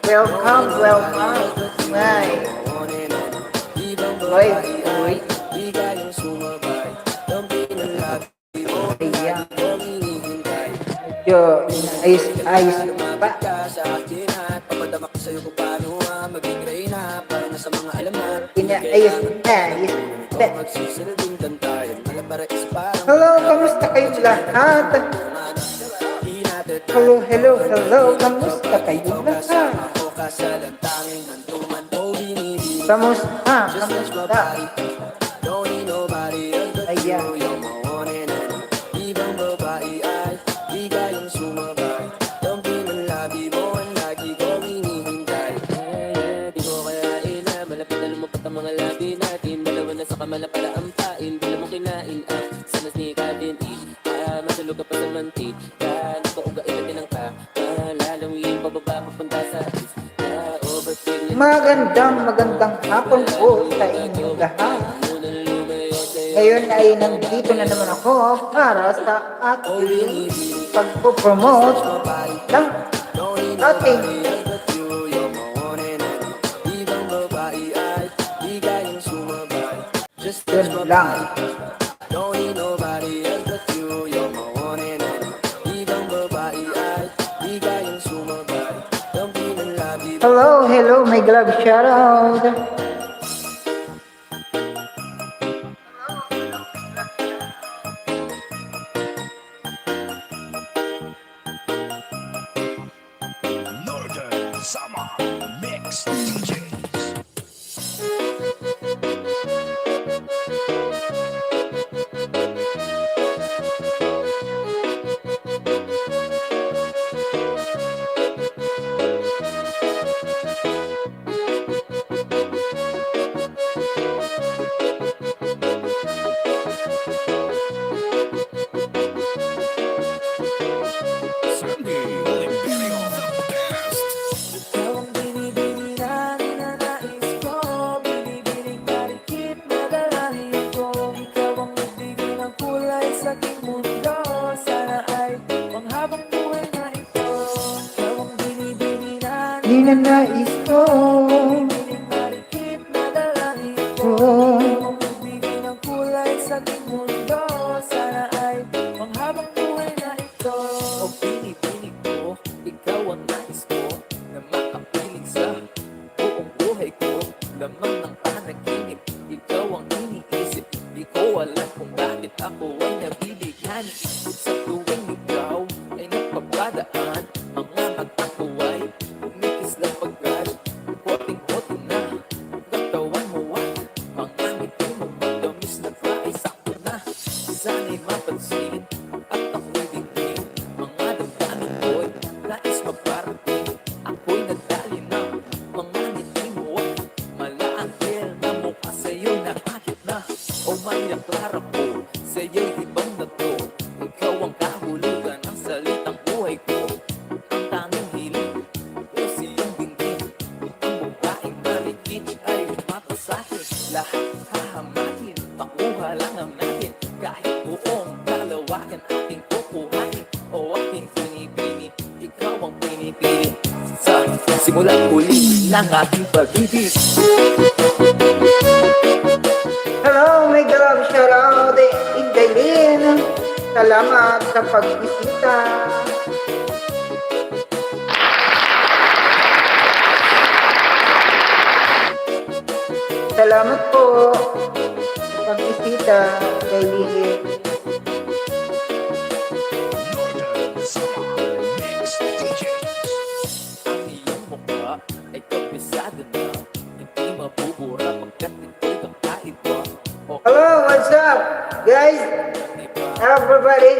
Welcome, welcome. My live boy. Ayan. Medyo ayos-ayos pa. Inaayos-ayos pa. Hello, kamusta kayong lahat? Hello, hello, hello, kamusta kayong lahat? Kamusta? Kamusta? Ayan. Mga labi natin, dalawa na sa kamala para ampain. Bila mo kinain ang sanas ni Kadin masulog ka pa sa mantika. Napaugain natin ang ka lalawin pababa papunta sa east. Magandang hapon po sa inyong lahat. Ngayon ay nandito na naman ako para sa ating pagpo-promote ng ating yun lang. Hello, hello, my glove shout out. Northern Summer Mix DJs. Ninanais ko magbigay ng kulay sa aking mundo. Sana ay panghabang buhay na ito. O binibinig ko, ikaw ang nais ko, na makapiling sa buong buhay ko. Lamang ng panaginip, ikaw ang iniisip. Di ko alam kung bakit ako ay nabibigyan. Sa tuwing ikaw ay nagpapadaan, mga mata ko ay umikis na pagkat koting-koting na katawan mo at mga ngiti mo magdamis na fry. Sakto na, sana'y mapansin at ako'y dingin. Mga damdamin ko'y nais maparating. Ako'y nagdali ng mga ngiti mo at malaanghel na mukha sa'yo nakakit na. O maya klara ko, sa'yo'y ibang na to. Ikaw ang kahulugan ng salitang buhay ko. Ang tanging hiling o siyang dinggin. Ang babaeng maligid ay mata sa'kin. Lahat hahamakin, pakuha lang ang natin. Kahit buong kalawakan ating kukuhanin. O aking pinipili, ikaw ang pinipili. Sa simulan huli ng ating pag-ibig. hello, my glove shout out. Indaylin, salamat sa pagbisita. Salamat po sa pagbisita, Indaylin. Northern Summer Mix DJs. Ang iyong mukha ay kabisado na. Hindi mabubura pagkat ito'y kakaiba. O Hello, what's up, guys? Everybody.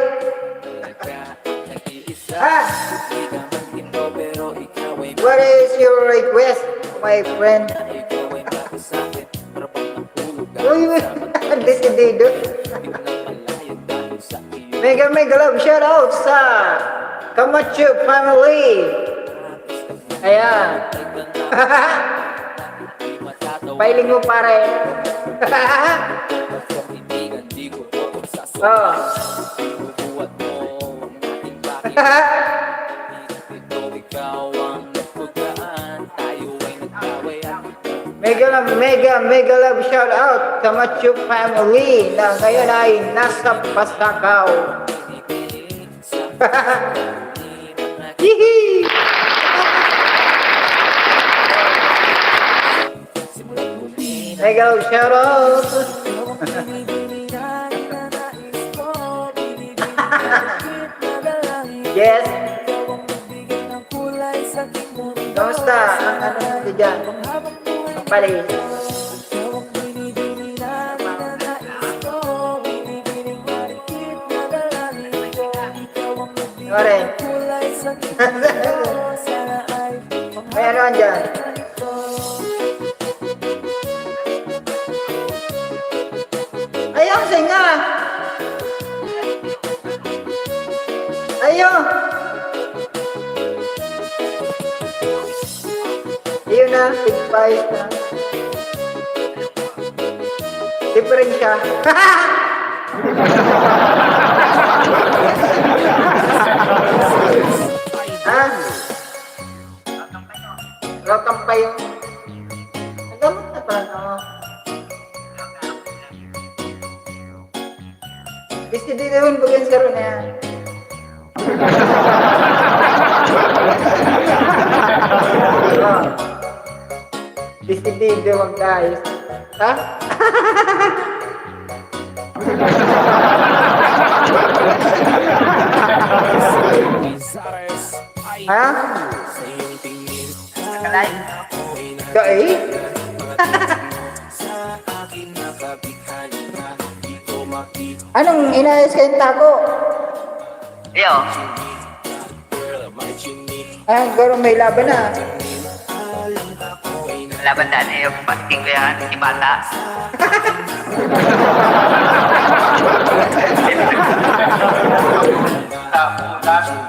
nag-iisa. Ah, Di ka magtino pero ikaw ay what is your request, my friend? ikaw ay bago sa'kin. Para pang nagtulog Uy, decidido. biglang malaya dahil sa iyo. Mega love shout out sa Camacho family. Ayan. Pailing mo pare. Kaibigan, di ko to sasabihin. Oh. Bubuhat mo ang ating bakit. Ito ikaw ang nagpag Mega love shout out sa Machu family na ngayon ay nasa Pasakaw. Hihi! Mega love shout out. Yes. Kamusta ang ano natin dyan? Ang pali. Pare. May ano dyan? Ayaw, singa! Ayaw! Ayun na, big five na. Different siya. Ha? Welcome pa yung... Nagamot na pala ako. Gusto din naman bagay sa ron na yan. Gusto din naman guys. Ha? Ha? Kai? Anong inayos kayong tako? Iyo, Ah, garo may laban na. laban daan eh, yung pasking ko yan, si Bata.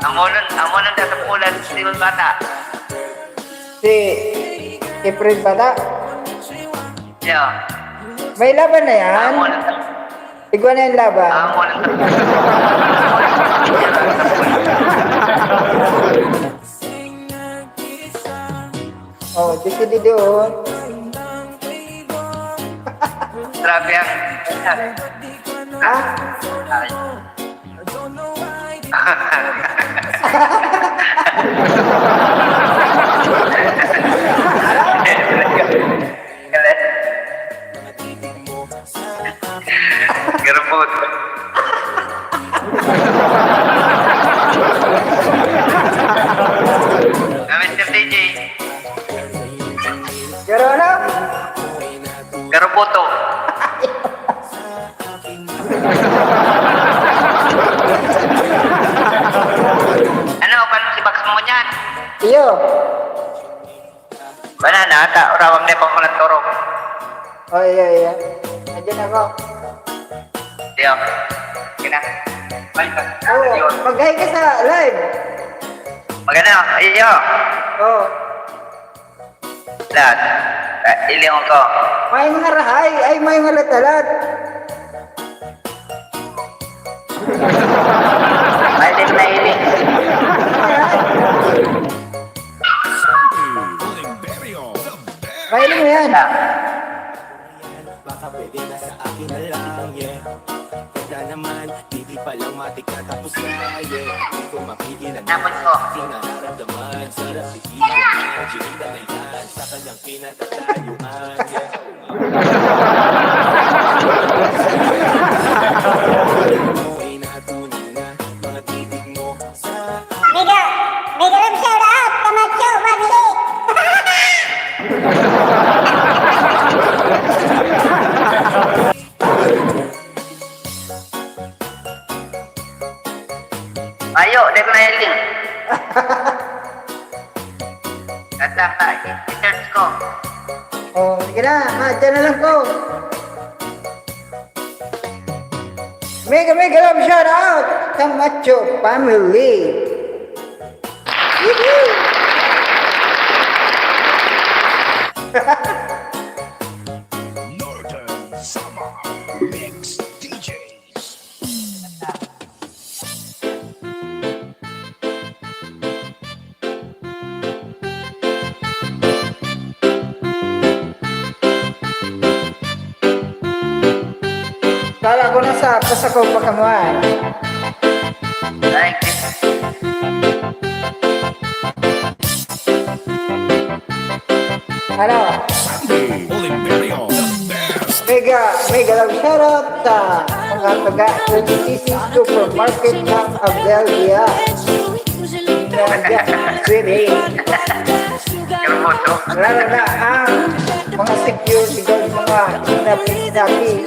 Ang unang sa pulan, si Bata. Si Fred Bata. Iyo, May laban na yan. ang unang sa Tigwa na yung laban. ang unang sa Oh, di doon. Grabe yan. Ha? Ay. Galit. Garapot. Mr. DJ, Garo ano? Garupoto. Ano, paano si Bax mo niyan? Iyo. Banana, rawang na pa ko ng turok. Oh, iya. Nandiyan ako. Diyo. Kina. Bye ka. Oh, mag-hi ka sa live. Maganda. Iyo. Oh, Lahat. Ilingon ko. may mga rahay. Ay, may mga latalat. Mailing na iling. Imperio, the best. Mahiling mo yan. Baka pwede na sa akin na lang, yeah. Kaya naman, hindi pa lang matika tapos na, yeah. Hindi ko mapigilan na Tapos ko. aking nararamdaman. Sarap bigyan na, chinita na yan. Sa kanyang kinatatayuan, yeah. Mo'y natuloy na, mga titig mo sa Mega love shout out sa Macho family. Ayo, dek na iling. Kata ka, i-search ko. Oh, sige na. Dyan na lang ko. Mega love shout out sa Macho family. Yee-hoo! Northern Summer Mix DJs. Basta ko pa kamuan. Like, Ano? Oliverio, the best. Mega love shoutout sa mga taga LCC Supermarket ng Abelia. Sweetie. Kermoso. Lalo na ang mga security guard, mga sinapi-sinapi.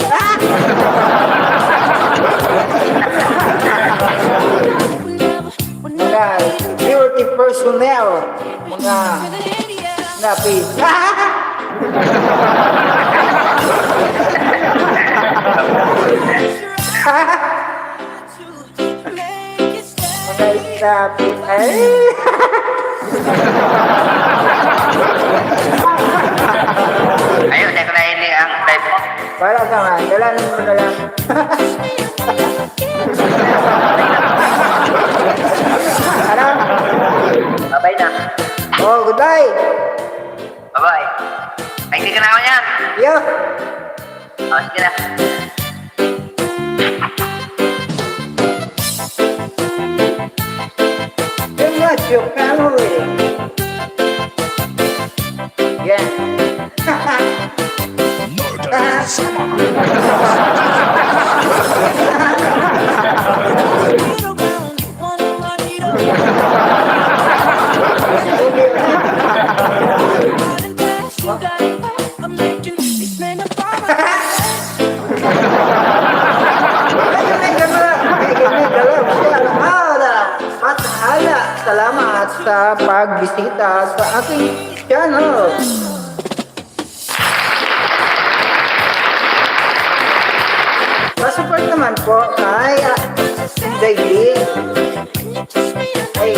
Mga security personnel, mga sinapi. Mga sinapi. Ayo, di ko nahiling ang live mo. Wala ka nga, dalanan mo na lang. Ano? Bye-bye na. Oh, goodbye. Bye-bye. Ay, hindi ka na ako yan. Yo. Oh, sige na. Too much your family. Yeah. Northern Summer. Salamat sa pagbisita sa aking channel. Pasupport naman po kay Daily. Ay,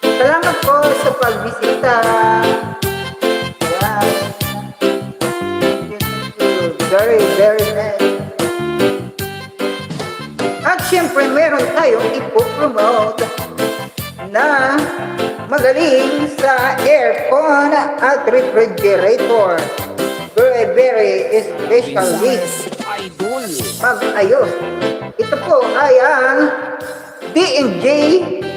salamat po sa pagbisita. Yan. Very, very nice. At syempre meron tayong ipopromote na magaling sa aircon at refrigerator. Very, very specialist mag-ayos. Ito po ay ang D&J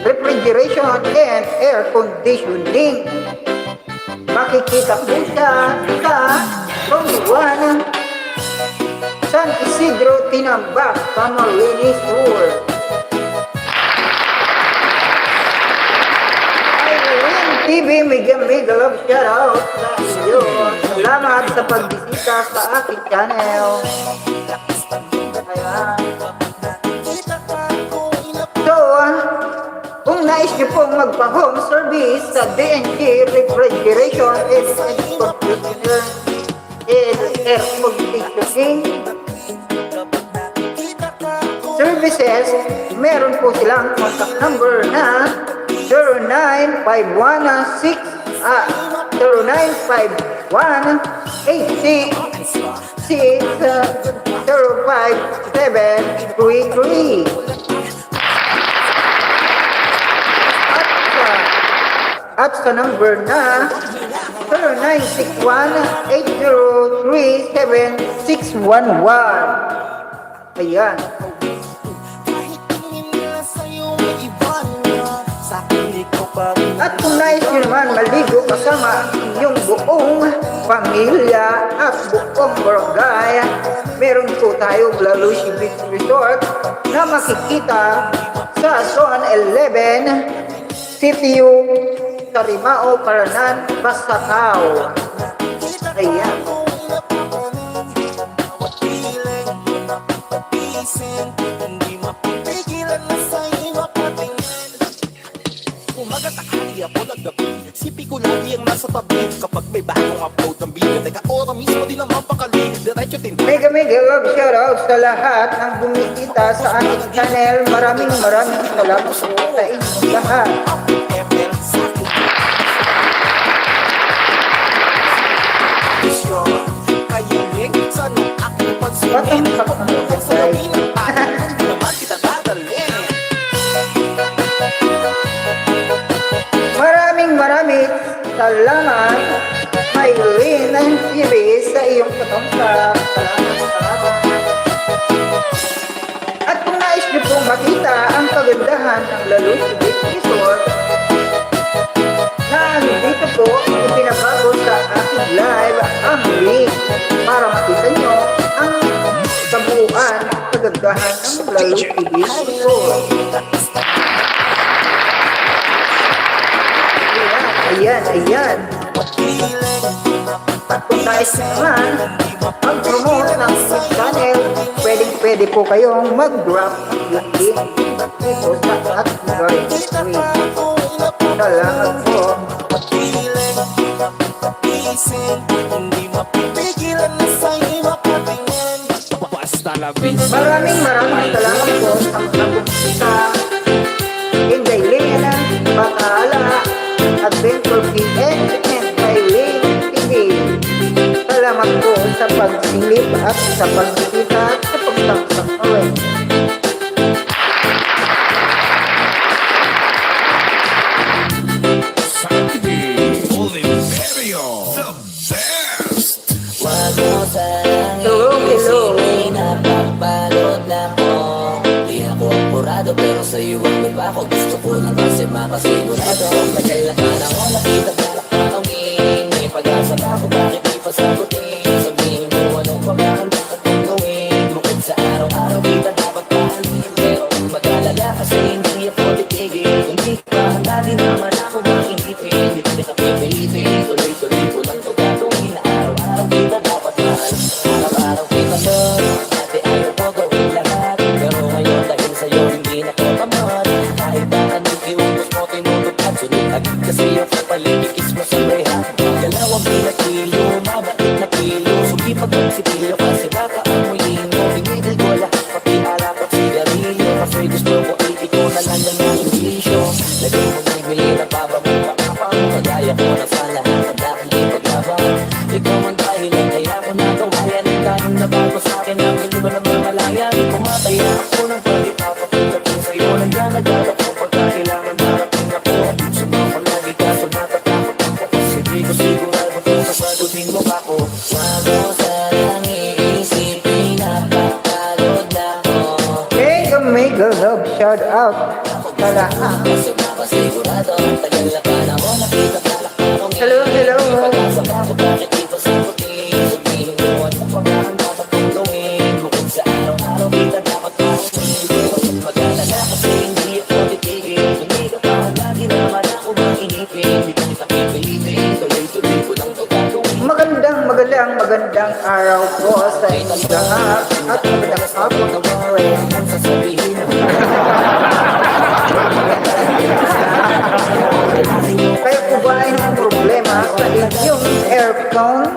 Refrigeration and Air Conditioning. Makikita po siya sa Pangbuan, San Isidro, Tinambak, Camarines Sur. Irene TV, mega love shoutout sa inyo. Salamat sa pagbisita sa aking channel. Ayan. So, kung nais niyo pong magpa-home service sa D&G Refrigeration and Air Conditioning Services, meron po silang contact number na 0951-0951-86-05733. At sa number na 0961-803-7611. Ayan. At kung nais nyo naman maligo kasama inyong buong pamilya at buong barangay, meron po tayong La Lucia Beach Resort na makikita sa Zone 11, CTU, Tarimao, Paranan, Basacao. Ayan. Ako naggabi, sipi ko lagi ang nasa tabi. Kapag may bagong upload ng video, teka ora mismo din ang mapakali. Diretso din. Mega love shoutout sa lahat ng bumisita sa ating channel. Maraming salamat po sa inyong lahat. Batang sakang guys. Maraming salamat, Maylene and series sa iyong katungkap. Salamat. At kung nais niyo pong makita ang kagandahan ng Lalo Beach Resort, na dito po ipinabago sa aking live ang link para makita nyo ang kabuuan ng kagandahan ng Lalo Beach Resort. Ayan. At kung nais naman mag-promote ng channel, pwede po kayong mag-drop ng link dito sa ating live stream. Salamat po. Hindi mapipigilan na sa'yo'y makatingin. Basta labis. Maraming salamat po sa pagpunta Inday Lena, Bakala, Adventure PN, and Kylie TV. Salamat po sa pagsilip at sa pagbisita at sa pagtaksak away. Sandy Oliverio, the best. Wag mo sanang Hello. iisipin na pagbalot na ko. Di ako apurado pero sa'yo ang may bako. Gusto ko lang kasi makasigurado. Tagal na panahon nakita balak panawin. May pag-asa na ako bakit di pa sagutin. Sabihin mo anong pagkakan dapat kong gawin. Bukod sa araw-araw kita dapat pahalin. Pero mag-alala kasi hindi ako titigil. Kung di ka handa din naman ako makingipin. Di kita pipilitin. Tuloy-tuloy ko lang ito gagawin na araw-araw kita dapat mahal. Araw-araw kita doon. Dati ayaw ko gawin lahat. Pero ngayon dahil sa'yo hindi na ko tamad. Kahit na anong iubos mo tinutupad. Sunod agad kasi yung kapalikikis mo sa rehat. Galaw ang pinakilo, mabait na pilo. Sugi pag magsipilo kasi baka amuyin mo. Pinigil ko lahat pati alak at sigarilyo. Kasi gusto ko ipito na lang ng English. Lagay mo na ibili na pabango pakapang. Magaya ko na sa lahat at aking ipaglabang. Ikaw ang dahilan kaya ko nagawayan. Ang tanong na bago sa akin ang iba ng mga layan. Pumataya ako ng pag-ipapapunta ko sa'yo. Nandiyan nagdala ko pagkailangan darating ako. Sumama lagi kaso natatakot ako. Kasi di ko sigurado kung sasagutin mo pa ko. Wag mo sanang iisipin na pagkagod na ko. Mega love shout out sa lahat. Kasi mapasigurado ang tagal na panahon nakita balak na kong Hello. pag-asa pa ko bakit di pa sagutin. Sabihin mo anong pagkakan dapat kong gawin. Bukod sa araw-araw kita dapat makawin. Pero mag-alala kasi hindi ako titigil. Hindi ka pa lagi naman ako makinipin. Di ka kita pipilitin. Tuloy-tuloy ko lang ito gagawin. Magandang araw po sa inyong lahat at magandang hapon na rin. Ang sasabihin mo. Kayo po ba ay may problema sa inyong aircon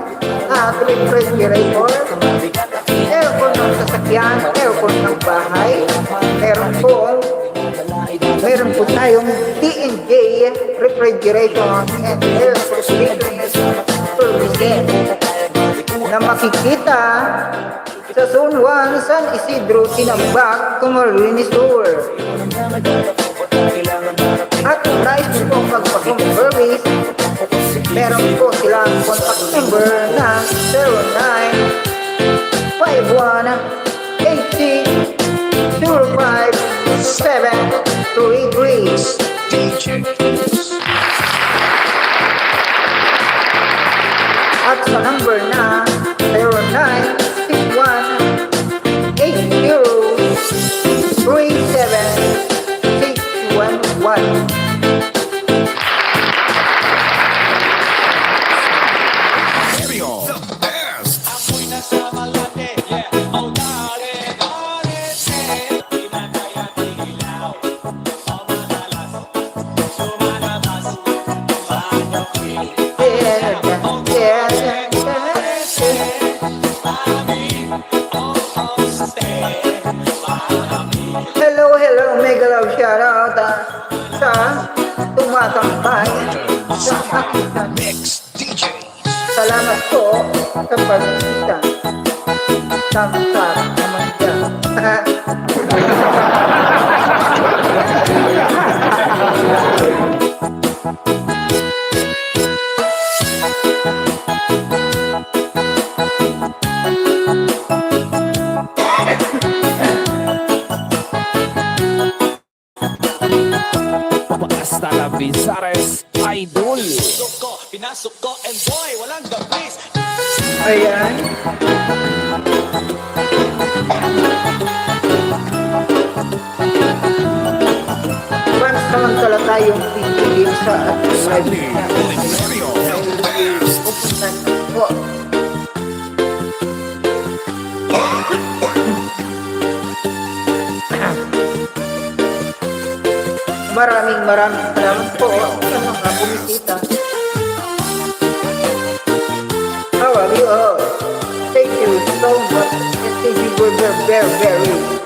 at refrigerator? Aircon ng sasakyan, aircon ng bahay, meron po tayong TNJ refrigeration and air conditioning services na makikita sa Zone 1 San Isidro, Tinambak, Camarines Sur. At kung nais mo pong magpa-home service, meron po silang contact number na 0951-80-05-733. DJs. At sa number na 0961-80-37611. Stereo, the best. Hello, mega love shoutout sa tumatambay sa aking Mix DJs. salamat po sa pagbisita. Samsara naman dyan. Abizares Idol. Ayan. Pansamantala tayong pipili sa ating live na Oliverio, the best. pupuntan po. Maraming salamat po sa mga bumisita. How are you all? Thank you so much. And thank you for very, very